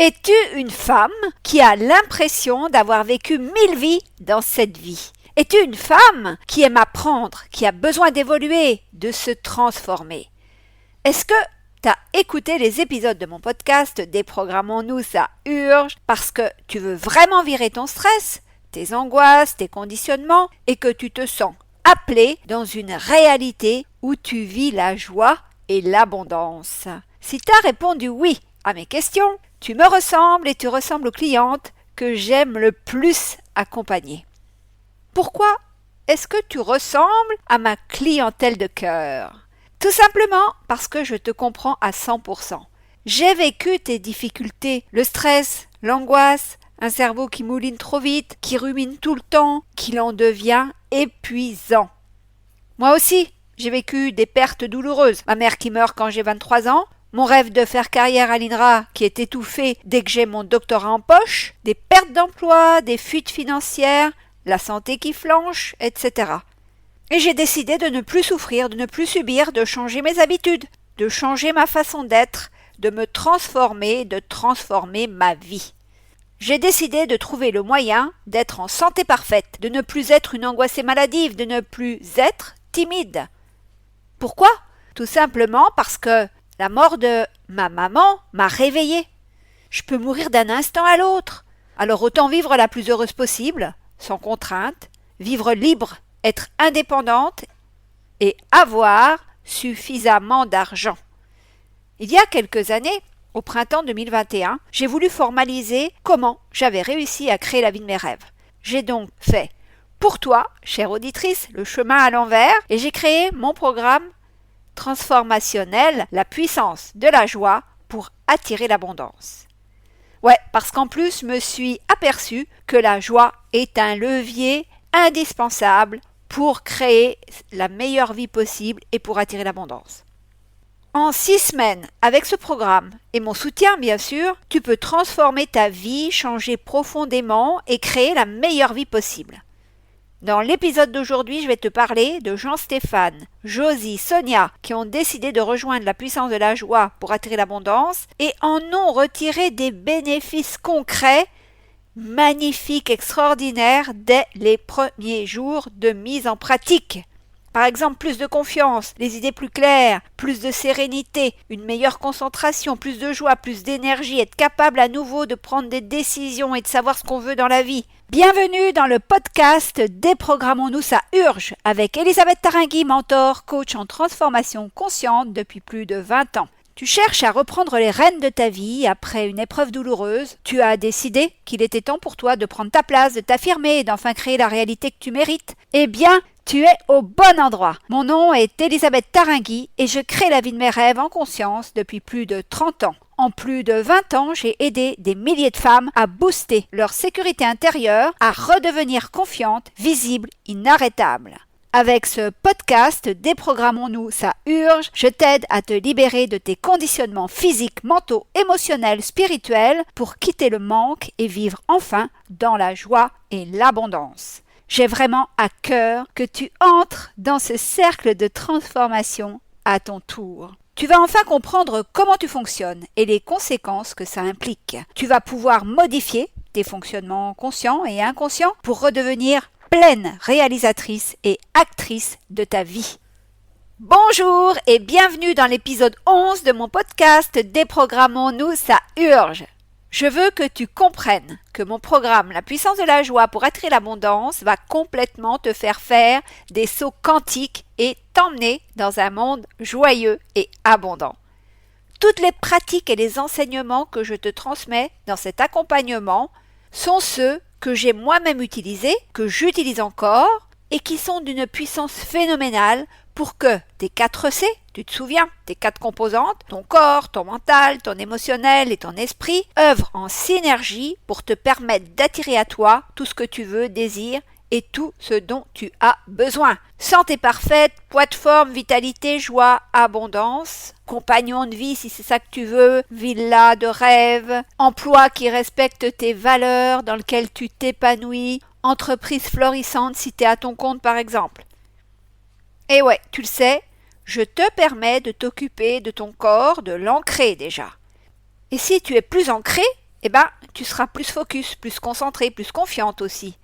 Es-tu une femme qui a l'impression d'avoir vécu 1000 vies dans cette vie? Es-tu une femme qui aime apprendre, qui a besoin d'évoluer, de se transformer? Est-ce que tu as écouté les épisodes de mon podcast Déprogrammons-nous, ça urge, parce que tu veux vraiment virer ton stress, tes angoisses, tes conditionnements, et que tu te sens appelé dans une réalité où tu vis la joie et l'abondance? Si tu as répondu oui à mes questions, tu me ressembles et tu ressembles aux clientes que j'aime le plus accompagner. Pourquoi est-ce que tu ressembles à ma clientèle de cœur? Tout simplement parce que je te comprends à 100%. J'ai vécu tes difficultés, le stress, l'angoisse, un cerveau qui mouline trop vite, qui rumine tout le temps, qui en devient épuisant. Moi aussi, j'ai vécu des pertes douloureuses. Ma mère qui meurt quand j'ai 23 ans, mon rêve de faire carrière à l'INRA qui est étouffé dès que j'ai mon doctorat en poche, des pertes d'emploi, des fuites financières, la santé qui flanche, etc. Et j'ai décidé de ne plus souffrir, de ne plus subir, de changer mes habitudes, de changer ma façon d'être, de me transformer, de transformer ma vie. J'ai décidé de trouver le moyen d'être en santé parfaite, de ne plus être une angoissée maladive, de ne plus être timide. Pourquoi? Tout simplement parce que la mort de ma maman m'a réveillée. Je peux mourir d'un instant à l'autre. Alors autant vivre la plus heureuse possible, sans contrainte, vivre libre, être indépendante et avoir suffisamment d'argent. Il y a quelques années, au printemps 2021, j'ai voulu formaliser comment j'avais réussi à créer la vie de mes rêves. J'ai donc fait pour toi, chère auditrice, le chemin à l'envers et j'ai créé mon programme transformationnel, la puissance de la joie pour attirer l'abondance. Ouais, parce qu'en plus, je me suis aperçue que la joie est un levier indispensable pour créer la meilleure vie possible et pour attirer l'abondance. En 6 semaines, avec ce programme et mon soutien bien sûr, tu peux transformer ta vie, changer profondément et créer la meilleure vie possible. Dans l'épisode d'aujourd'hui, je vais te parler de Jean-Stéphane, Josie, Sonia qui ont décidé de rejoindre la puissance de la joie pour attirer l'abondance et en ont retiré des bénéfices concrets, magnifiques, extraordinaires dès les premiers jours de mise en pratique. Par exemple, plus de confiance, les idées plus claires, plus de sérénité, une meilleure concentration, plus de joie, plus d'énergie, être capable à nouveau de prendre des décisions et de savoir ce qu'on veut dans la vie. Bienvenue dans le podcast Déprogrammons-nous, ça urge avec Elisabeth Taringui, mentor, coach en transformation consciente depuis plus de 20 ans. Tu cherches à reprendre les rênes de ta vie après une épreuve douloureuse. Tu as décidé qu'il était temps pour toi de prendre ta place, de t'affirmer et d'enfin créer la réalité que tu mérites. Eh bien, tu es au bon endroit. Mon nom est Elisabeth Taringui et je crée la vie de mes rêves en conscience depuis plus de 30 ans. En plus de 20 ans, j'ai aidé des milliers de femmes à booster leur sécurité intérieure, à redevenir confiantes, visibles, inarrêtables. Avec ce podcast Déprogrammons-nous, ça urge, je t'aide à te libérer de tes conditionnements physiques, mentaux, émotionnels, spirituels pour quitter le manque et vivre enfin dans la joie et l'abondance. J'ai vraiment à cœur que tu entres dans ce cercle de transformation à ton tour. Tu vas enfin comprendre comment tu fonctionnes et les conséquences que ça implique. Tu vas pouvoir modifier tes fonctionnements conscients et inconscients pour redevenir pleine réalisatrice et actrice de ta vie. Bonjour et bienvenue dans l'épisode 11 de mon podcast Déprogrammons-nous, ça urge. Je veux que tu comprennes que mon programme La puissance de la joie pour attirer l'abondance va complètement te faire faire des sauts quantiques et t'emmener dans un monde joyeux et abondant. Toutes les pratiques et les enseignements que je te transmets dans cet accompagnement sont ceux que j'ai moi-même utilisés, que j'utilise encore et qui sont d'une puissance phénoménale pour que tes 4 C, tu te souviens, tes 4 composantes, ton corps, ton mental, ton émotionnel et ton esprit, œuvrent en synergie pour te permettre d'attirer à toi tout ce que tu veux, désires et tout ce dont tu as besoin. Santé parfaite, poids de forme, vitalité, joie, abondance, compagnon de vie si c'est ça que tu veux, villa de rêve, emploi qui respecte tes valeurs, dans lequel tu t'épanouis, entreprise florissante si tu es à ton compte par exemple. Et ouais, tu le sais, je te permets de t'occuper de ton corps, de l'ancrer déjà. Et si tu es plus ancré, eh ben, tu seras plus focus, plus concentré, plus confiante aussi.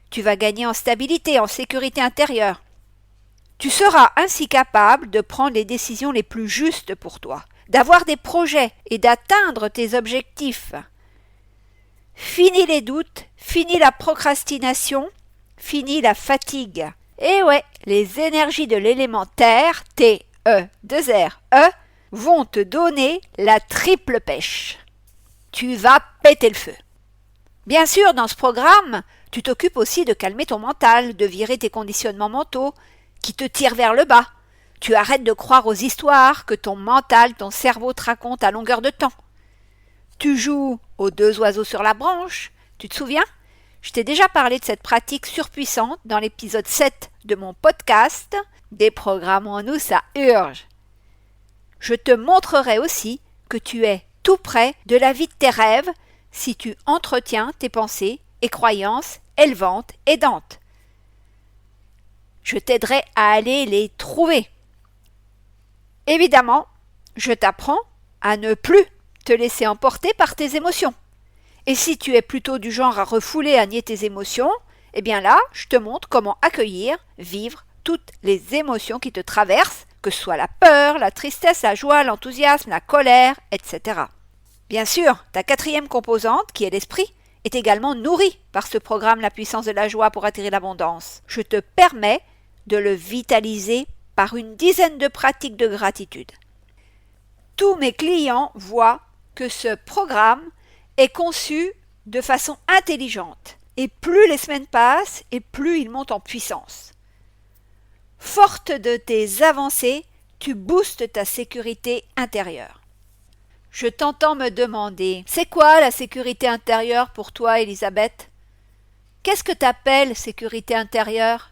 Tu vas gagner en stabilité, en sécurité intérieure. Tu seras ainsi capable de prendre les décisions les plus justes pour toi, d'avoir des projets et d'atteindre tes objectifs. Fini les doutes, fini la procrastination, fini la fatigue. Et ouais, les énergies de l'élément terre, T-E-2-R-E, vont te donner la triple pêche. Tu vas péter le feu. Bien sûr, dans ce programme, tu t'occupes aussi de calmer ton mental, de virer tes conditionnements mentaux qui te tirent vers le bas. Tu arrêtes de croire aux histoires que ton mental, ton cerveau te raconte à longueur de temps. Tu joues aux 2 oiseaux sur la branche, tu te souviens? Je t'ai déjà parlé de cette pratique surpuissante dans l'épisode 7 de mon podcast « Déprogrammons-nous, ça urge ». Je te montrerai aussi que tu es tout près de la vie de tes rêves si tu entretiens tes pensées et croyances élevantes, aidantes. Je t'aiderai à aller les trouver. Évidemment, je t'apprends à ne plus te laisser emporter par tes émotions. Et si tu es plutôt du genre à refouler, à nier tes émotions, eh bien là, je te montre comment accueillir, vivre toutes les émotions qui te traversent, que ce soit la peur, la tristesse, la joie, l'enthousiasme, la colère, etc. Bien sûr, ta 4e composante, qui est l'esprit, est également nourrie par ce programme La puissance de la joie pour attirer l'abondance. Je te permets de le vitaliser par une dizaine de pratiques de gratitude. Tous mes clients voient que ce programme est conçu de façon intelligente. Et plus les semaines passent, et plus il monte en puissance. Forte de tes avancées, tu boostes ta sécurité intérieure. Je t'entends me demander, c'est quoi la sécurité intérieure pour toi, Elisabeth? Qu'est-ce que t'appelles sécurité intérieure?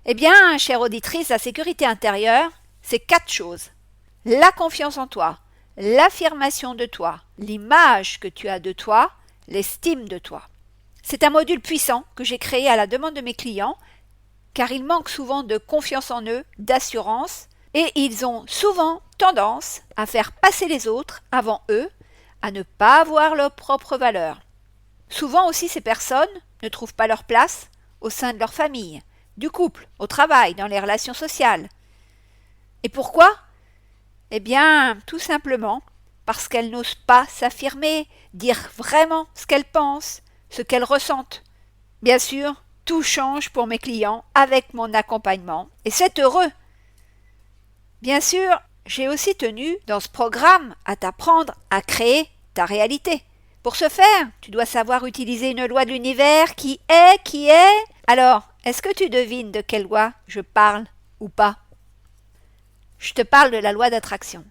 Eh bien, chère auditrice, la sécurité intérieure, c'est 4 choses. La confiance en toi, l'affirmation de toi, l'image que tu as de toi, l'estime de toi. C'est un module puissant que j'ai créé à la demande de mes clients, car ils manquent souvent de confiance en eux, d'assurance, et ils ont souvent tendance à faire passer les autres avant eux, à ne pas avoir leur propre valeur. Souvent aussi ces personnes ne trouvent pas leur place au sein de leur famille, du couple, au travail, dans les relations sociales. Et pourquoi? Eh bien, tout simplement parce qu'elles n'osent pas s'affirmer, dire vraiment ce qu'elles pensent, ce qu'elles ressentent. Bien sûr, tout change pour mes clients avec mon accompagnement, et c'est heureux. Bien sûr, j'ai aussi tenu dans ce programme à t'apprendre à créer ta réalité. Pour ce faire, tu dois savoir utiliser une loi de l'univers qui est. Alors, est-ce que tu devines de quelle loi je parle ou pas? Je te parle de la loi d'attraction.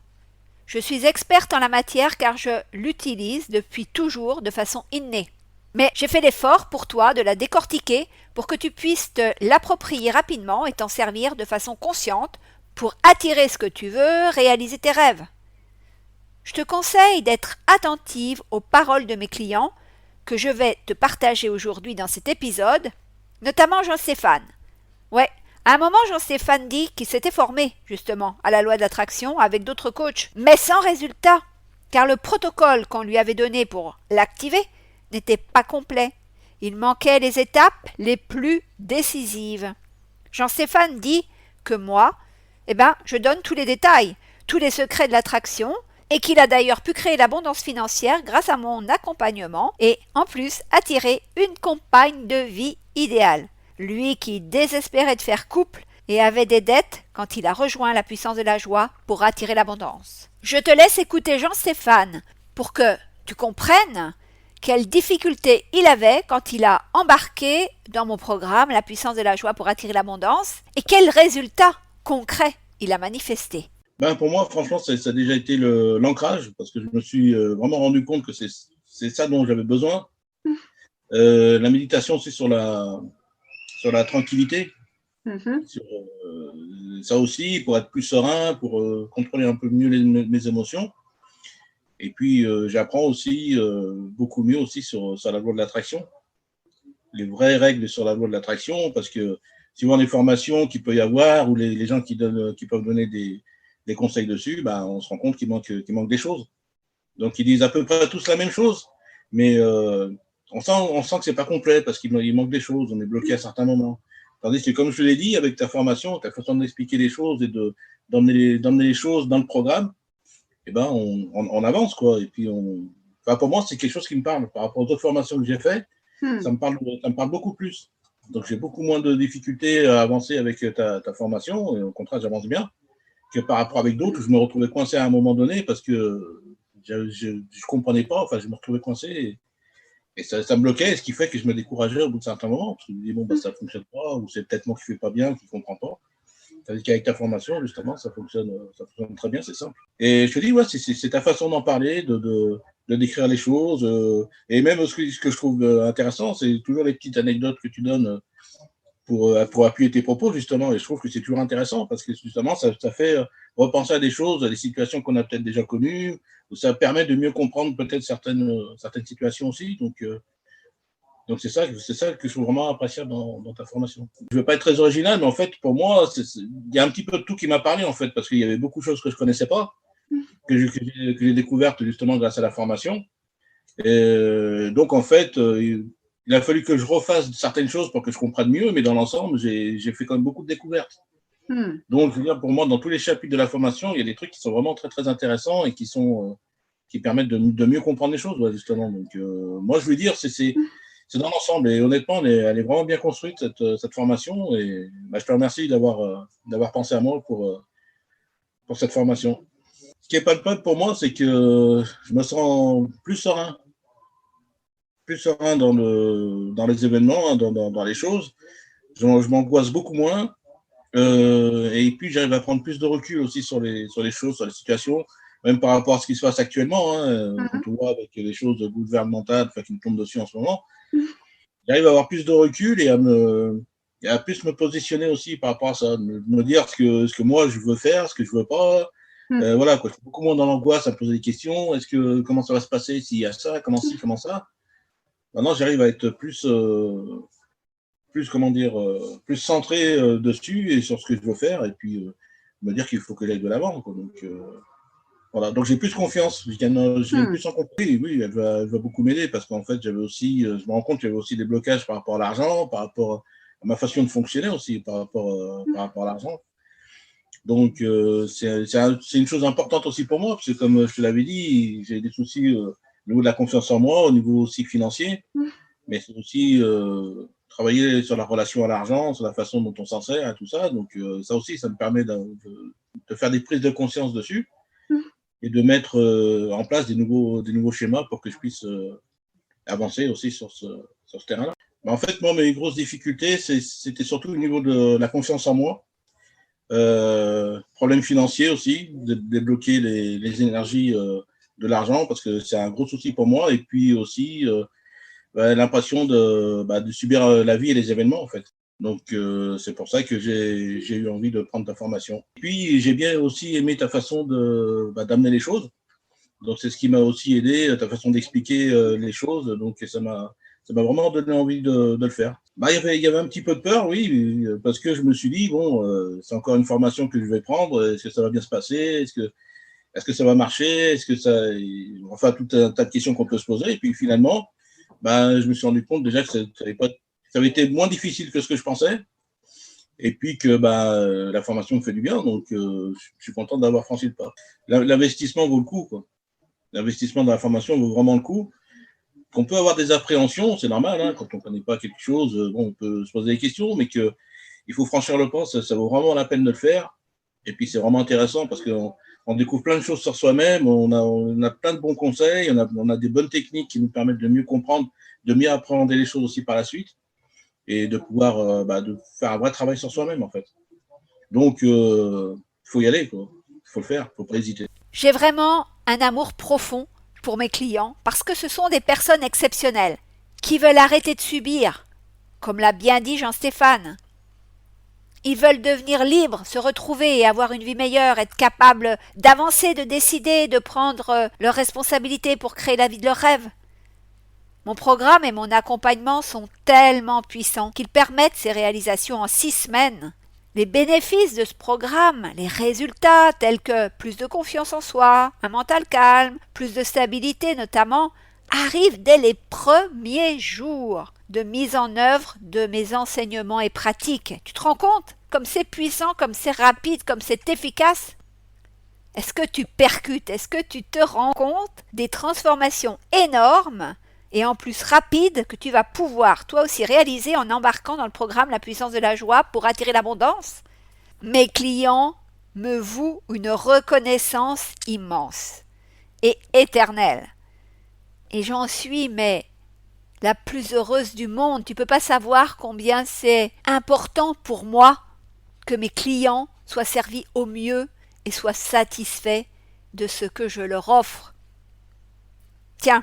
Je suis experte en la matière car je l'utilise depuis toujours de façon innée. Mais j'ai fait l'effort pour toi de la décortiquer pour que tu puisses te l'approprier rapidement et t'en servir de façon consciente pour attirer ce que tu veux, réaliser tes rêves. Je te conseille d'être attentive aux paroles de mes clients que je vais te partager aujourd'hui dans cet épisode, notamment Jean-Stéphane. Ouais, à un moment, Jean-Stéphane dit qu'il s'était formé, justement, à la loi d'attraction avec d'autres coachs, mais sans résultat, car le protocole qu'on lui avait donné pour l'activer n'était pas complet. Il manquait les étapes les plus décisives. Jean-Stéphane dit que moi, je donne tous les détails, tous les secrets de l'attraction, et qu'il a d'ailleurs pu créer l'abondance financière grâce à mon accompagnement et, en plus, attirer une compagne de vie idéale. Lui qui désespérait de faire couple et avait des dettes quand il a rejoint la puissance de la joie pour attirer l'abondance. Je te laisse écouter Jean-Stéphane pour que tu comprennes quelles difficultés il avait quand il a embarqué dans mon programme La puissance de la joie pour attirer l'abondance et quels résultats concrets il a manifestés. Pour moi, franchement, ça a déjà été l'ancrage parce que je me suis vraiment rendu compte que c'est ça dont j'avais besoin. La méditation aussi sur la tranquillité, sur ça aussi, pour être plus serein, pour contrôler un peu mieux mes émotions. Et puis, j'apprends aussi beaucoup mieux aussi sur la loi de l'attraction, les vraies règles sur la loi de l'attraction, parce que suivant les formations qu'il peut y avoir ou les gens qui peuvent donner des conseils dessus, on se rend compte qu'il manque des choses. Donc, ils disent à peu près tous la même chose, mais on sent que c'est pas complet parce qu'il manque des choses, on est bloqué à certains moments. Tandis que, comme je te l'ai dit, avec ta formation, ta façon d'expliquer les choses et d'emmener les choses dans le programme, eh ben, on avance, quoi. Et puis, enfin, pour moi, c'est quelque chose qui me parle. Par rapport aux autres formations que j'ai faites, ça me parle beaucoup plus. Donc, j'ai beaucoup moins de difficultés à avancer avec ta formation. Et au contraire, j'avance bien que par rapport avec d'autres où je me retrouvais coincé à un moment donné parce que je comprenais pas. Enfin, je me retrouvais coincé et ça me bloquait, ce qui fait que je me décourageais au bout de certains moments. Parce que je me dis, bon, bah, ça fonctionne pas, ou c'est peut-être moi qui fais pas bien, qui comprends pas. C'est-à-dire qu'avec ta formation, justement, ça fonctionne très bien, c'est simple. Et je te dis, ouais, c'est ta façon d'en parler, de décrire les choses. Et même ce que je trouve intéressant, c'est toujours les petites anecdotes que tu donnes pour appuyer tes propos, justement. Et je trouve que c'est toujours intéressant parce que, justement, ça fait repenser à des choses, à des situations qu'on a peut-être déjà connues, ou ça permet de mieux comprendre peut-être certaines situations aussi. Donc c'est ça que je trouve vraiment appréciable dans ta formation. Je ne veux pas être très original, mais en fait, pour moi, il y a un petit peu de tout qui m'a parlé, en fait, parce qu'il y avait beaucoup de choses que je ne connaissais pas, que j'ai découvertes justement grâce à la formation. Et donc, en fait, il a fallu que je refasse certaines choses pour que je comprenne mieux, mais dans l'ensemble, j'ai fait quand même beaucoup de découvertes. Donc, je veux dire, pour moi, dans tous les chapitres de la formation, il y a des trucs qui sont vraiment très, très intéressants et qui permettent de mieux comprendre les choses, ouais, justement. Donc, moi, je veux dire, c'est dans l'ensemble. Et honnêtement, elle est vraiment bien construite, cette formation. Et bah, je te remercie d'avoir pensé à moi pour cette formation. Ce qui est palpable pour moi, c'est que je me sens plus serein dans les événements, dans les choses. Je m'angoisse beaucoup moins. Et puis, j'arrive à prendre plus de recul aussi sur les choses, sur les situations, même par rapport à ce qui se passe actuellement. Quand on voit avec les choses gouvernementales qui me tombent dessus en ce moment, j'arrive à avoir plus de recul et à plus me positionner aussi par rapport à ça, me dire ce que moi je veux faire, ce que je veux pas. Voilà, quoi. Je suis beaucoup moins dans l'angoisse à me poser des questions. Comment ça va se passer s'il y a ça, comment ça. Maintenant, j'arrive à être plus comment dire, plus centré dessus et sur ce que je veux faire et puis me dire qu'il faut que j'aille de l'avant, quoi. Donc, voilà. Donc j'ai plus confiance, je gagne plus en confiance. Oui, elle va beaucoup m'aider parce qu'en fait, je me rends compte que j'avais aussi des blocages par rapport à l'argent, par rapport à ma façon de fonctionner aussi, par rapport à l'argent. Donc, c'est une chose importante aussi pour moi, parce que comme je te l'avais dit, j'ai des soucis au niveau de la confiance en moi, au niveau aussi financier, mais c'est aussi travailler sur la relation à l'argent, sur la façon dont on s'en sert, et tout ça. Donc, ça aussi, ça me permet de faire des prises de conscience dessus et de mettre en place des nouveaux schémas pour que je puisse avancer aussi sur ce terrain-là. Mais en fait, moi, mes grosses difficultés, c'était surtout au niveau de la confiance en moi. Problème financier aussi, de débloquer les énergies de l'argent parce que c'est un gros souci pour moi. Et puis aussi l'impression de subir la vie et les événements en fait. Donc c'est pour ça que j'ai eu envie de prendre ta formation. Et puis j'ai bien aussi aimé ta façon d'amener les choses. Donc c'est ce qui m'a aussi aidé, ta façon d'expliquer les choses. Donc ça m'a vraiment donné envie de le faire. Bah, il y avait un petit peu de peur, oui, parce que je me suis dit, bon, c'est encore une formation que je vais prendre, est-ce que ça va bien se passer, est-ce que ça va marcher, enfin, tout un tas de questions qu'on peut se poser. Et puis finalement, bah, je me suis rendu compte déjà que ça avait été moins difficile que ce que je pensais. Et puis que la formation me fait du bien, donc je suis content d'avoir franchi le pas. L'investissement vaut le coup, quoi. L'investissement dans la formation vaut vraiment le coup. Qu'on peut avoir des appréhensions, c'est normal, hein, quand on ne connaît pas quelque chose, on peut se poser des questions, mais qu'il faut franchir le pas, ça vaut vraiment la peine de le faire. Et puis c'est vraiment intéressant parce qu'on découvre plein de choses sur soi-même, on a plein de bons conseils, on a des bonnes techniques qui nous permettent de mieux comprendre, de mieux appréhender les choses aussi par la suite, et de pouvoir de faire un vrai travail sur soi-même en fait. Donc il faut y aller, quoi. Il faut le faire, il ne faut pas hésiter. J'ai vraiment un amour profond pour mes clients parce que ce sont des personnes exceptionnelles qui veulent arrêter de subir, comme l'a bien dit Jean-Stéphane. Ils veulent devenir libres, se retrouver et avoir une vie meilleure, être capables d'avancer, de décider, de prendre leurs responsabilités pour créer la vie de leurs rêves. Mon programme et mon accompagnement sont tellement puissants qu'ils permettent ces réalisations en 6 semaines. Les bénéfices de ce programme, les résultats tels que plus de confiance en soi, un mental calme, plus de stabilité notamment, arrivent dès les premiers jours de mise en œuvre de mes enseignements et pratiques. Tu te rends compte comme c'est puissant, comme c'est rapide, comme c'est efficace? Est-ce que tu percutes? Est-ce que tu te rends compte des transformations énormes et en plus rapides que tu vas pouvoir toi aussi réaliser en embarquant dans le programme La puissance de la joie pour attirer l'abondance? Mes clients me vouent une reconnaissance immense et éternelle. Et j'en suis, mais la plus heureuse du monde. Tu peux pas savoir combien c'est important pour moi que mes clients soient servis au mieux et soient satisfaits de ce que je leur offre. Tiens,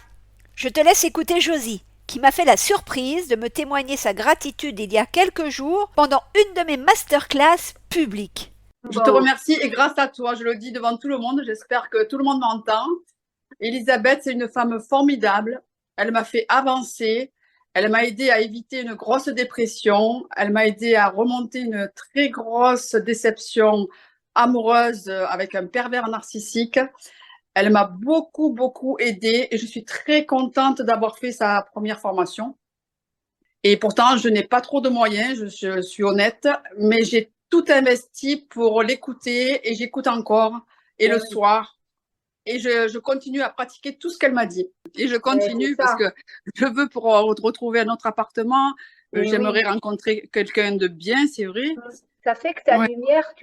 je te laisse écouter Josie, qui m'a fait la surprise de me témoigner sa gratitude il y a quelques jours pendant une de mes masterclass publiques. Je te remercie et grâce à toi, je le dis devant tout le monde, j'espère que tout le monde m'entend. Elisabeth, c'est une femme formidable. Elle m'a fait avancer. Elle m'a aidé à éviter une grosse dépression. Elle m'a aidé à remonter une très grosse déception amoureuse avec un pervers narcissique. Elle m'a beaucoup, beaucoup aidée et je suis très contente d'avoir fait sa première formation. Et pourtant, je n'ai pas trop de moyens, je suis honnête, mais j'ai tout investi pour l'écouter et j'écoute encore et le soir. Et je continue à pratiquer tout ce qu'elle m'a dit. Et je continue parce que je veux pour retrouver un autre appartement. J'aimerais rencontrer quelqu'un de bien, c'est vrai. Ça fait que ta lumière,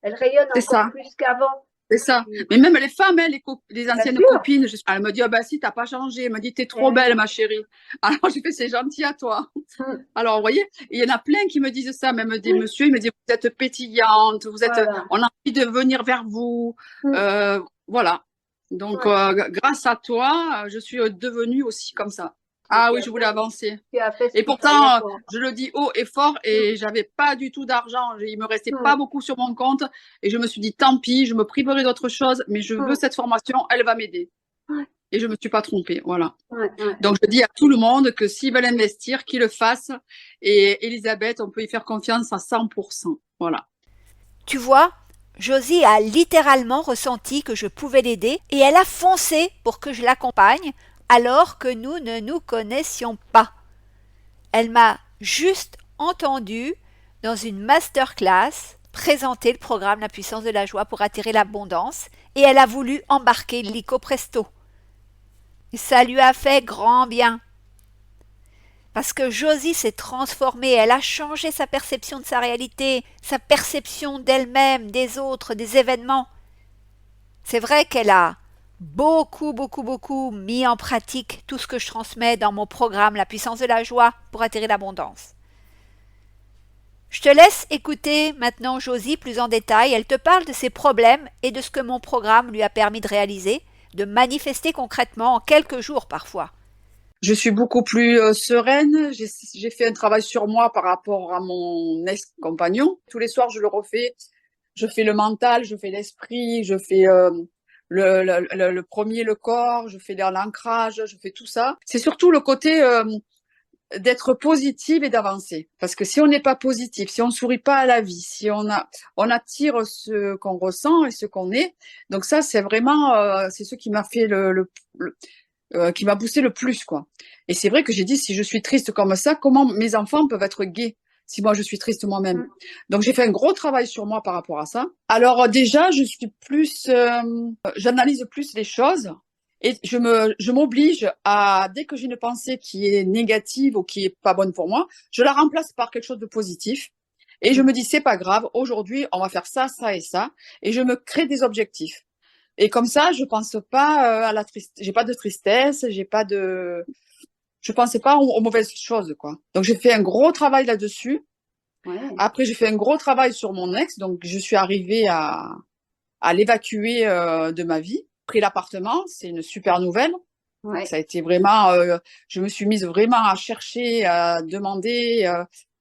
elle rayonne encore plus qu'avant. C'est ça. Mais même les femmes, hein, les anciennes copines, elle me dit, oh, bah si, t'as pas changé. Elle me dit, t'es trop belle, ma chérie. Alors, j'ai fait, c'est gentil à toi. Alors, vous voyez, il y en a plein qui me disent ça. Même des monsieur, il me dit, vous êtes pétillante, on a envie de venir vers vous. Voilà. Donc, grâce à toi, je suis devenue aussi comme ça. Ah oui, je voulais avancer. Et pourtant, je le dis haut et fort, et j'avais pas du tout d'argent. Il me restait pas beaucoup sur mon compte, et je me suis dit, tant pis, je me priverai d'autre chose, mais je veux cette formation, elle va m'aider. Et je me suis pas trompée, voilà. Donc, je dis à tout le monde que s'ils veulent investir, qu'ils le fassent. Et Elisabeth, on peut y faire confiance à 100%. Voilà. Tu vois, Josie a littéralement ressenti que je pouvais l'aider, et elle a foncé pour que je l'accompagne, alors que nous ne nous connaissions pas. Elle m'a juste entendu dans une masterclass présenter le programme La puissance de la joie pour attirer l'abondance et elle a voulu embarquer l'ICO Presto. Et ça lui a fait grand bien. Parce que Josie s'est transformée, elle a changé sa perception de sa réalité, sa perception d'elle-même, des autres, des événements. C'est vrai qu'elle a beaucoup mis en pratique tout ce que je transmets dans mon programme La puissance de la joie pour attirer l'abondance. Je te laisse écouter maintenant Josie plus en détail. Elle te parle de ses problèmes et de ce que mon programme lui a permis de réaliser, de manifester concrètement en quelques jours parfois. Je suis beaucoup plus sereine. J'ai fait un travail sur moi par rapport à mon ex-compagnon. Tous les soirs, je le refais. Je fais le mental, je fais l'esprit, je fais le premier, le corps, je fais l'ancrage, je fais tout ça. C'est surtout le côté d'être positive et d'avancer. Parce que si on n'est pas positif, si on ne sourit pas à la vie, si on attire ce qu'on ressent et ce qu'on est. Donc ça, c'est vraiment, c'est ce qui m'a fait qui m'a boosté le plus, quoi. Et c'est vrai que j'ai dit, si je suis triste comme ça, comment mes enfants peuvent être gays si moi je suis triste moi-même? Donc j'ai fait un gros travail sur moi par rapport à ça. Alors déjà, je suis plus, j'analyse plus les choses et je m'oblige à, dès que j'ai une pensée qui est négative ou qui est pas bonne pour moi, je la remplace par quelque chose de positif. Et je me dis, c'est pas grave, aujourd'hui, on va faire ça, ça et ça. Et je me crée des objectifs. Et comme ça, je pense pas à la tristesse, j'ai pas de tristesse, je pensais pas aux mauvaises choses, quoi. Donc, j'ai fait un gros travail là-dessus. Après, j'ai fait un gros travail sur mon ex. Donc, je suis arrivée à l'évacuer de ma vie. Pris l'appartement, c'est une super nouvelle. Ça a été vraiment, je me suis mise vraiment à chercher, à demander.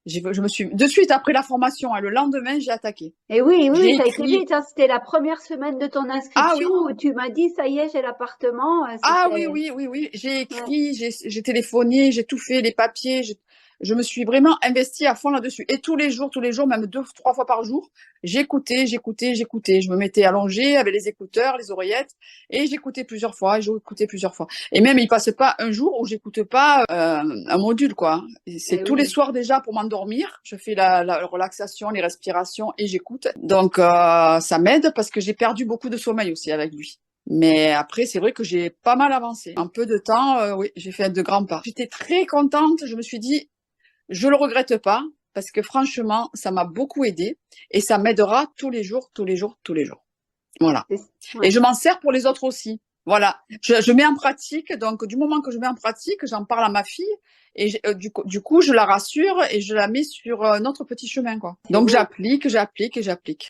Je me suis de suite après la formation, le lendemain, j'ai attaqué. Et oui, ça a été vite. Hein, c'était la première semaine de ton inscription où tu m'as dit, ça y est, j'ai l'appartement. Ah oui. J'ai écrit, j'ai téléphoné, j'ai tout fait, les papiers. je me suis vraiment investie à fond là-dessus. Et tous les jours, même 2-3 fois par jour, j'écoutais. Je me mettais allongée avec les écouteurs, les oreillettes, et j'écoutais plusieurs fois. Et même, il passe pas un jour où j'écoute pas un module, quoi. C'est tous les soirs déjà pour m'endormir. Je fais la relaxation, les respirations et j'écoute. Donc, ça m'aide parce que j'ai perdu beaucoup de sommeil aussi avec lui. Mais après, c'est vrai que j'ai pas mal avancé. En peu de temps, oui, j'ai fait de grands pas. J'étais très contente. Je me suis dit, je le regrette pas parce que franchement, ça m'a beaucoup aidé et ça m'aidera tous les jours. Voilà. Et je m'en sers pour les autres aussi. Voilà. Je mets en pratique. Donc, du moment que je mets en pratique, j'en parle à ma fille et du coup, je la rassure et je la mets sur notre petit chemin, quoi. Donc, j'applique.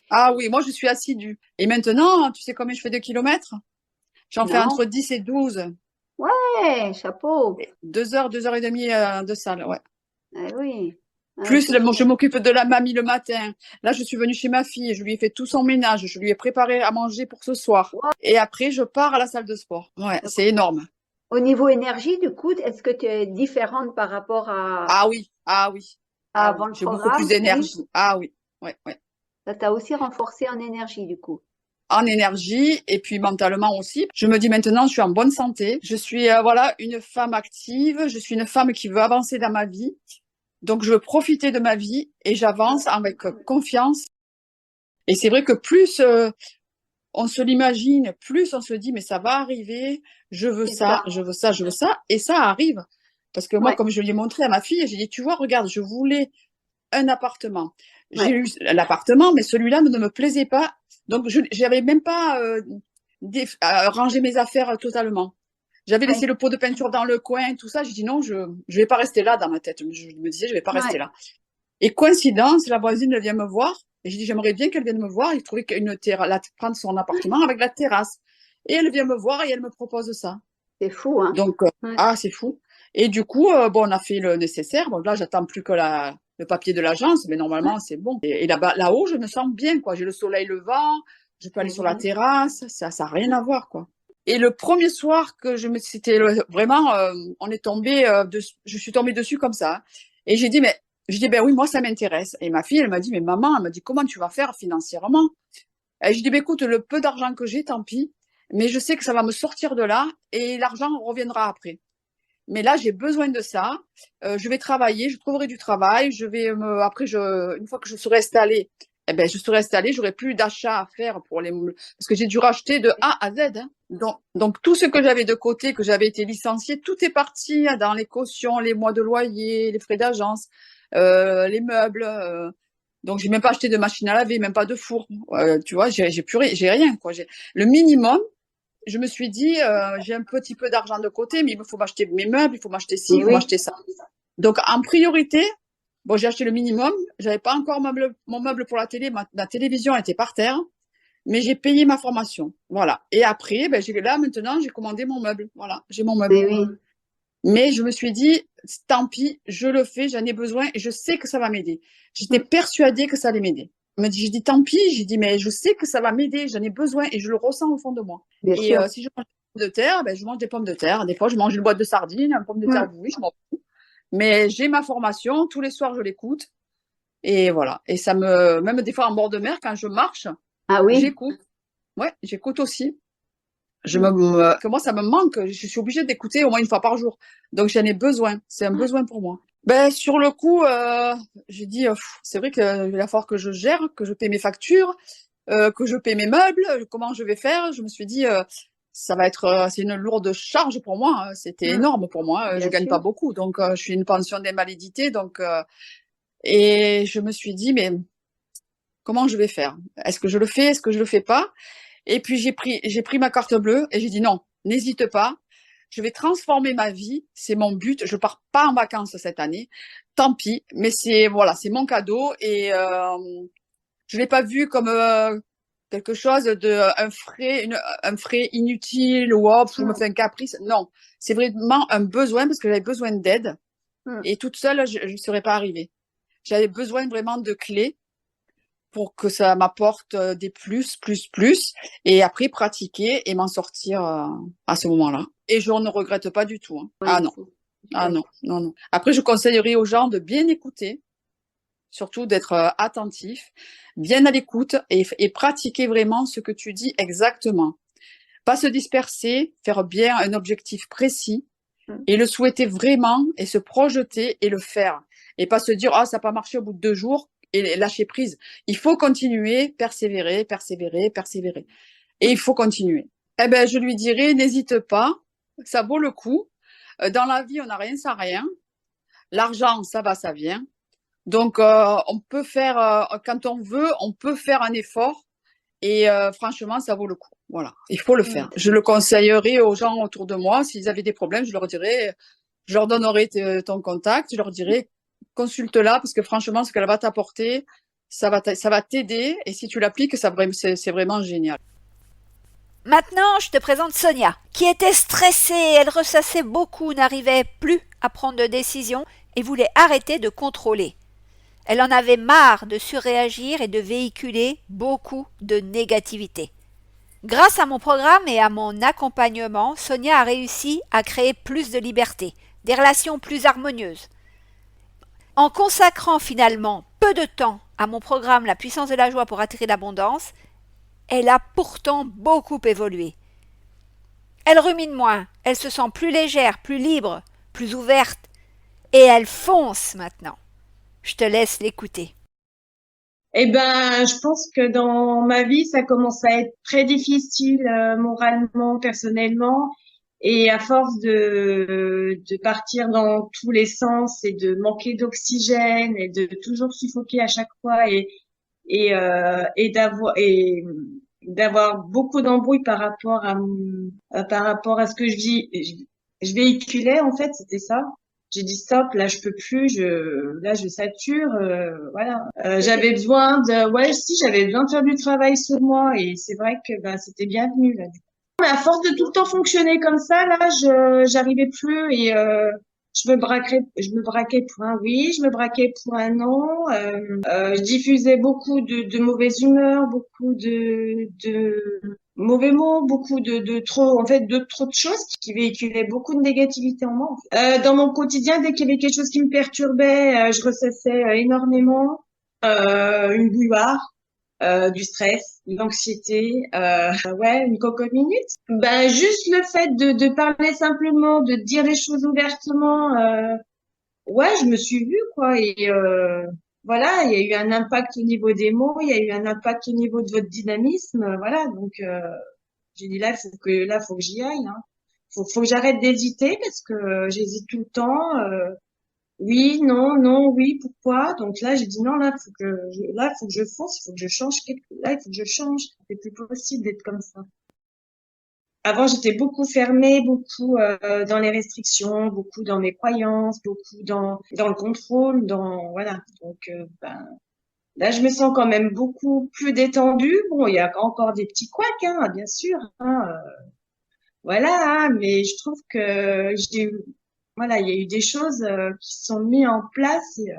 Ah oui, moi, je suis assidue. Et maintenant, tu sais combien je fais de kilomètres? J'en fais entre 10 et 12. Ouais, chapeau. 2 heures, 2 heures et demie de salle, ouais. Eh oui. Plus, je m'occupe de la mamie le matin. Là, je suis venue chez ma fille, je lui ai fait tout son ménage, je lui ai préparé à manger pour ce soir. Ouais. Et après, je pars à la salle de sport. Ouais, c'est énorme. Au niveau énergie, du coup, est-ce que tu es différente par rapport à… Ah oui. Avant le j'ai programme, beaucoup plus d'énergie. Oui. Ah oui, ouais. Ça t'a aussi renforcé en énergie, du coup. En énergie et puis mentalement aussi. Je me dis maintenant, je suis en bonne santé. Je suis une femme active. Je suis une femme qui veut avancer dans ma vie. Donc, je veux profiter de ma vie et j'avance avec confiance. Et c'est vrai que plus on se l'imagine, plus on se dit, mais ça va arriver, je veux ça. Et ça arrive. Parce que moi, comme je l'ai montré à ma fille, j'ai dit, tu vois, regarde, je voulais un appartement. J'ai eu l'appartement, mais celui-là ne me plaisait pas. Donc, je n'avais même pas rangé mes affaires totalement. J'avais laissé le pot de peinture dans le coin, tout ça. J'ai dit non, je vais pas rester là dans ma tête. Je me disais, je vais pas rester là. Et coïncidence, la voisine elle vient me voir. Et j'ai dit, j'aimerais bien qu'elle vienne me voir. Il trouvait prendre son appartement avec la terrasse. Et elle vient me voir et elle me propose ça. C'est fou, hein. Donc, c'est fou. Et du coup, on a fait le nécessaire. Bon, là, j'attends plus que le papier de l'agence, mais normalement, c'est bon. Et là-haut, je me sens bien, quoi. J'ai le soleil levant, je peux aller sur la terrasse. Ça n'a rien à voir, quoi. Et le premier soir que c'était vraiment, je suis tombée dessus comme ça. Et j'ai dit, ben oui, moi, ça m'intéresse. Et ma fille, elle m'a dit, mais maman, elle m'a dit, comment tu vas faire financièrement? Et j'ai dit, ben écoute, le peu d'argent que j'ai, tant pis. Mais je sais que ça va me sortir de là et l'argent reviendra après. Mais là, j'ai besoin de ça. Je vais travailler, je trouverai du travail. Une fois que je serai installée, j'aurai plus d'achats à faire parce que j'ai dû racheter de A à Z. Hein. Donc, tout ce que j'avais de côté, que j'avais été licenciée, tout est parti dans les cautions, les mois de loyer, les frais d'agence, les meubles. Donc, j'ai même pas acheté de machine à laver, même pas de four. Tu vois, j'ai rien, quoi. Le minimum. Je me suis dit, j'ai un petit peu d'argent de côté, mais il me faut m'acheter mes meubles, il faut m'acheter ci, il faut m'acheter ça. Donc, en priorité, j'ai acheté le minimum. J'avais pas encore mon meuble pour la télé. Ma télévision était par terre, mais j'ai payé ma formation. Voilà. Et après, maintenant, j'ai commandé mon meuble. Voilà, j'ai mon meuble. Mais je me suis dit, tant pis, je le fais, j'en ai besoin et je sais que ça va m'aider. J'étais persuadée que ça allait m'aider. J'ai dit tant pis, j'ai dit mais je sais que ça va m'aider, j'en ai besoin et je le ressens au fond de moi. Si je mange des pommes de terre, je mange des pommes de terre. Des fois, je mange une boîte de sardines, une pomme de terre bouillie, je m'en fous. Mais j'ai ma formation, tous les soirs, je l'écoute. Et voilà. Et même des fois en bord de mer, quand je marche, j'écoute. Ouais, j'écoute aussi. Que moi, ça me manque. Je suis obligée d'écouter au moins une fois par jour. Donc, j'en ai besoin. C'est un besoin pour moi. Sur le coup, j'ai dit, c'est vrai qu'il va falloir que je gère, que je paie mes factures, que je paie mes meubles. Comment je vais faire? Je me suis dit, c'est une lourde charge pour moi. Hein. C'était énorme pour moi. Je gagne pas beaucoup, donc je suis une pension d'invalidité. Donc, et je me suis dit, mais comment je vais faire? Est-ce que je le fais? Est-ce que je le fais pas? Et puis j'ai pris ma carte bleue et j'ai dit non, n'hésite pas. Je vais transformer ma vie, c'est mon but. Je pars pas en vacances cette année, tant pis. Mais c'est mon cadeau et je l'ai pas vu comme quelque chose un frais inutile ou je me fais un caprice. Non, c'est vraiment un besoin parce que j'avais besoin d'aide et toute seule je ne serais pas arrivée. J'avais besoin vraiment de clés pour que ça m'apporte des plus, et après pratiquer et m'en sortir à ce moment-là. Et je ne regrette pas du tout. Hein. Ah non. Ah non, non, non. Après, je conseillerais aux gens de bien écouter, surtout d'être attentif, bien à l'écoute et pratiquer vraiment ce que tu dis exactement. Pas se disperser, faire bien un objectif précis et le souhaiter vraiment et se projeter et le faire. Et pas se dire, ah, ça n'a pas marché au bout de 2 jours et lâcher prise. Il faut continuer, persévérer, persévérer, persévérer. Et il faut continuer. Eh ben, je lui dirais, n'hésite pas, ça vaut le coup. Dans la vie, on n'a rien sans rien. L'argent, ça va, ça vient. Donc, on peut faire, quand on veut, on peut faire un effort. Et franchement, ça vaut le coup. Voilà, il faut le faire. Je le conseillerais aux gens autour de moi. S'ils avaient des problèmes, je leur dirais, je leur donnerais ton contact. Je leur dirais, consulte-la parce que franchement, ce qu'elle va t'apporter, ça va t'aider. Et si tu l'appliques, c'est vraiment génial. Maintenant, je te présente Sonia, qui était stressée, elle ressassait beaucoup, n'arrivait plus à prendre de décision et voulait arrêter de contrôler. Elle en avait marre de surréagir et de véhiculer beaucoup de négativité. Grâce à mon programme et à mon accompagnement, Sonia a réussi à créer plus de liberté, des relations plus harmonieuses. En consacrant finalement peu de temps à mon programme La puissance de la joie pour attirer l'abondance, elle a pourtant beaucoup évolué. Elle rumine moins, elle se sent plus légère, plus libre, plus ouverte, et elle fonce maintenant. Je te laisse l'écouter. Eh ben, je pense que dans ma vie, ça commence à être très difficile moralement, personnellement, et à force de partir dans tous les sens et de manquer d'oxygène et de toujours suffoquer à chaque fois et d'avoir beaucoup d'embrouilles par rapport à ce que je véhiculais en fait, c'était ça. J'ai dit stop, là je peux plus, là je sature, voilà. J'avais besoin j'avais besoin de faire du travail sur moi et c'est vrai que c'était bienvenu là. Mais à force de tout le temps fonctionner comme ça, là j'arrivais plus et je me braquais pour un oui, je me braquais pour un non. Je diffusais beaucoup de mauvaise humeur, beaucoup de mauvais mots, beaucoup de trop, en fait, de trop de choses qui véhiculaient beaucoup de négativité en moi. Dans mon quotidien, dès qu'il y avait quelque chose qui me perturbait, je ressassais énormément, une bouilloire, du stress, de l'anxiété, une cocotte minute. Ben, juste le fait de parler simplement, de dire les choses ouvertement, je me suis vue, quoi, et voilà, il y a eu un impact au niveau des mots, il y a eu un impact au niveau de votre dynamisme, voilà, donc j'ai dit là, faut que j'y aille, hein. Faut que j'arrête d'hésiter parce que j'hésite tout le temps. Oui, non, non, oui, pourquoi? Donc là, j'ai dit non, faut que je fonce, il faut que je change là, il faut que je change. C'est plus possible d'être comme ça. Avant, j'étais beaucoup fermée, beaucoup dans les restrictions, beaucoup dans mes croyances, beaucoup dans le contrôle, voilà. Donc là, je me sens quand même beaucoup plus détendue. Bon, il y a encore des petits couacs, hein, bien sûr, hein, voilà, hein, mais je trouve que voilà, il y a eu des choses qui sont mises en place et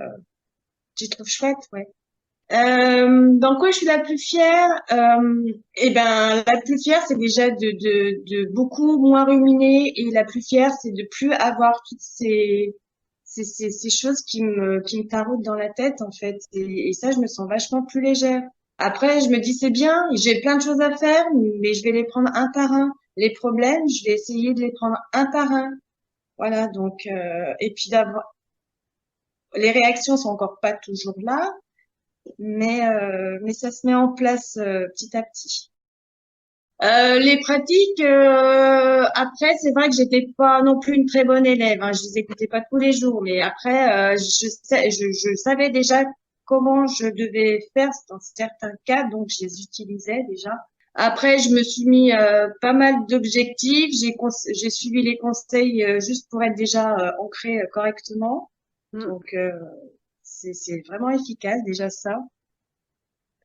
je trouve chouette, ouais. Dans quoi je suis la plus fière? La plus fière, c'est déjà de beaucoup moins ruminer et la plus fière, c'est de plus avoir toutes ces choses qui me taraudent dans la tête, en fait. Et ça, je me sens vachement plus légère. Après, je me dis, c'est bien, j'ai plein de choses à faire, mais je vais les prendre un par un. Les problèmes, je vais essayer de les prendre un par un. Voilà, donc, et puis les réactions sont encore pas toujours là, mais ça se met en place petit à petit. Les pratiques, après, c'est vrai que j'étais pas non plus une très bonne élève, hein, je les écoutais pas tous les jours, mais après, je savais déjà comment je devais faire dans certains cas, donc je les utilisais déjà. Après, je me suis mis pas mal d'objectifs, j'ai suivi les conseils juste pour être déjà ancrée correctement, donc c'est vraiment efficace déjà ça.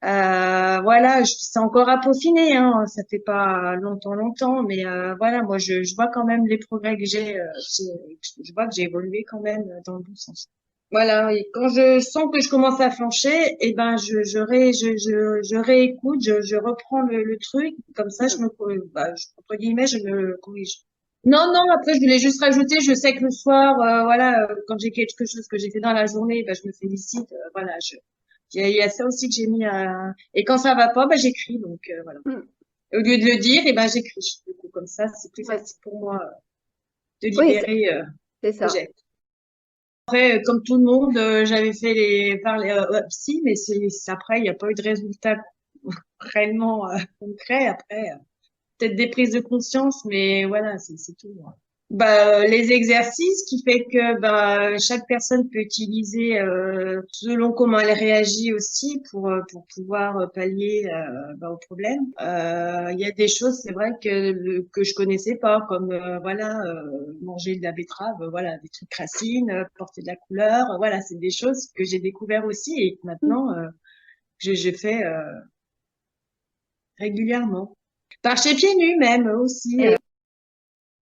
Voilà, c'est encore à peaufiner, hein. Ça fait pas longtemps, mais voilà, moi je vois quand même les progrès que je vois que j'ai évolué quand même dans le bon sens. Voilà, et quand je sens que je commence à flancher, eh ben je réécoute, je reprends le truc, comme ça entre guillemets je me corrige. Non, non, après, je voulais juste rajouter, je sais que le soir, voilà, quand j'ai quelque chose que j'ai fait dans la journée, je me félicite, voilà, il y a ça aussi que j'ai mis et quand ça va pas, j'écris, donc, voilà. Au lieu de le dire, j'écris. Du coup, comme ça, c'est plus facile pour moi de libérer, c'est ça. Après, comme tout le monde, j'avais fait psy, mais après, il n'y a pas eu de résultat réellement concret. Après, peut-être des prises de conscience, mais voilà, c'est tout. Les exercices qui fait que chaque personne peut utiliser selon comment elle réagit aussi pour pouvoir pallier au problème. Il y a des choses, c'est vrai que je connaissais pas, comme manger de la betterave, voilà, des trucs racines, porter de la couleur, voilà, c'est des choses que j'ai découvert aussi et que maintenant je fais régulièrement. Marcher pieds nus même aussi.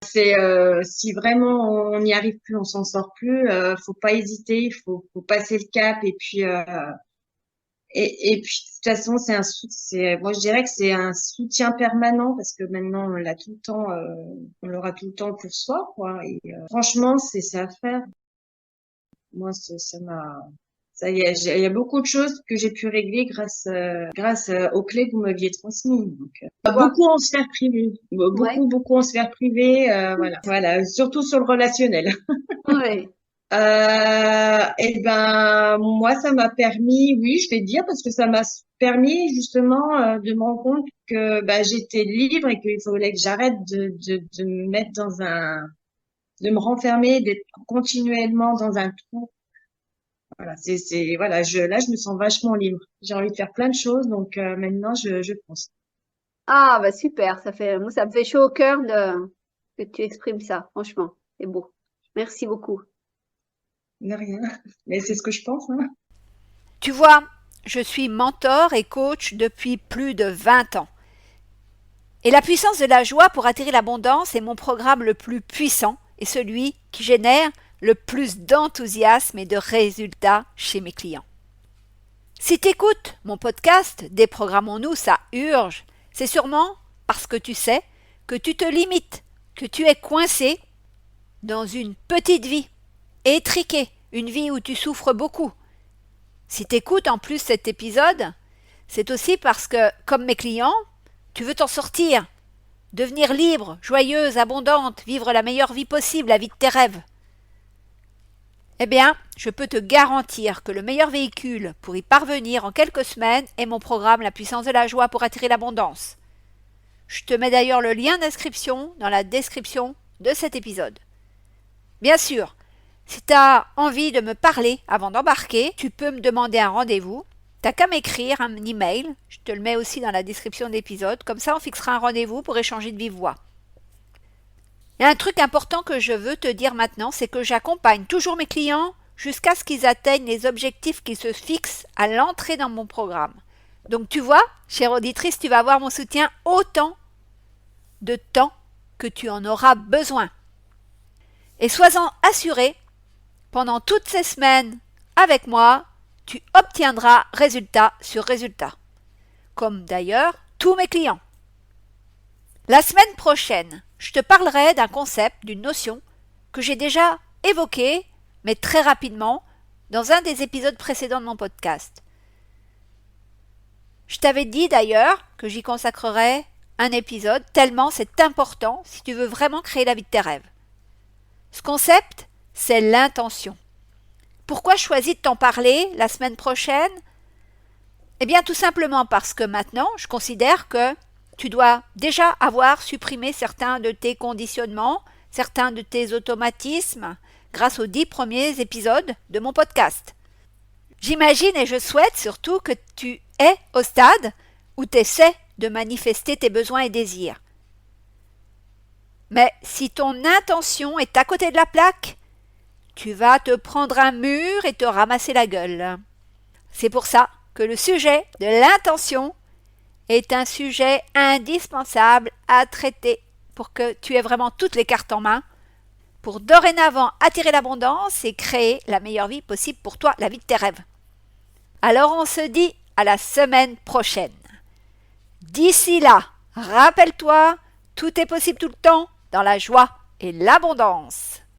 C'est si vraiment on n'y arrive plus, on s'en sort plus, faut pas hésiter, il faut passer le cap et puis et puis de toute façon moi je dirais que c'est un soutien permanent parce que maintenant on l'a tout le temps, on l'aura tout le temps pour soi quoi. Et franchement c'est à faire. Moi ça m'a il y a beaucoup de choses que j'ai pu régler grâce aux clés que vous m'aviez transmises. Donc, beaucoup en sphère privée, beaucoup en sphère privée, voilà, surtout sur le relationnel. Ouais. Moi, ça m'a permis, oui, je vais dire, parce que ça m'a permis justement de me rendre compte que j'étais libre et qu'il fallait que j'arrête de me mettre de me renfermer, d'être continuellement dans un trou. Voilà, voilà, je me sens vachement libre. J'ai envie de faire plein de choses, donc maintenant je pense. Ah, super, ça me fait chaud au cœur que tu exprimes ça, franchement, c'est beau. Merci beaucoup. De rien, mais c'est ce que je pense. Hein. Tu vois, je suis mentor et coach depuis plus de 20 ans. Et la puissance de la joie pour attirer l'abondance est mon programme le plus puissant et celui qui génère le plus d'enthousiasme et de résultats chez mes clients. Si tu écoutes mon podcast Déprogrammons-nous, ça urge, c'est sûrement parce que tu sais que tu te limites, que tu es coincé dans une petite vie, étriquée, une vie où tu souffres beaucoup. Si tu écoutes en plus cet épisode, c'est aussi parce que, comme mes clients, tu veux t'en sortir, devenir libre, joyeuse, abondante, vivre la meilleure vie possible, la vie de tes rêves. Eh bien, je peux te garantir que le meilleur véhicule pour y parvenir en quelques semaines est mon programme La puissance de la joie pour attirer l'abondance. Je te mets d'ailleurs le lien d'inscription dans la description de cet épisode. Bien sûr, si tu as envie de me parler avant d'embarquer, tu peux me demander un rendez-vous. T'as qu'à m'écrire un email, je te le mets aussi dans la description de l'épisode, comme ça on fixera un rendez-vous pour échanger de vive voix. Et un truc important que je veux te dire maintenant, c'est que j'accompagne toujours mes clients jusqu'à ce qu'ils atteignent les objectifs qu'ils se fixent à l'entrée dans mon programme. Donc tu vois, chère auditrice, tu vas avoir mon soutien autant de temps que tu en auras besoin. Et sois-en assuré, pendant toutes ces semaines avec moi, tu obtiendras résultat sur résultat. Comme d'ailleurs tous mes clients. La semaine prochaine, je te parlerai d'un concept, d'une notion que j'ai déjà évoqué, mais très rapidement, dans un des épisodes précédents de mon podcast. Je t'avais dit d'ailleurs que j'y consacrerais un épisode, tellement c'est important si tu veux vraiment créer la vie de tes rêves. Ce concept, c'est l'intention. Pourquoi je choisis de t'en parler la semaine prochaine ? Eh bien, tout simplement parce que maintenant, je considère que tu dois déjà avoir supprimé certains de tes conditionnements, certains de tes automatismes, grâce aux 10 premiers épisodes de mon podcast. J'imagine et je souhaite surtout que tu es au stade où tu essaies de manifester tes besoins et désirs. Mais si ton intention est à côté de la plaque, tu vas te prendre un mur et te ramasser la gueule. C'est pour ça que le sujet de l'intention est un sujet indispensable à traiter pour que tu aies vraiment toutes les cartes en main pour dorénavant attirer l'abondance et créer la meilleure vie possible pour toi, la vie de tes rêves. Alors on se dit à la semaine prochaine. D'ici là, rappelle-toi, tout est possible tout le temps dans la joie et l'abondance.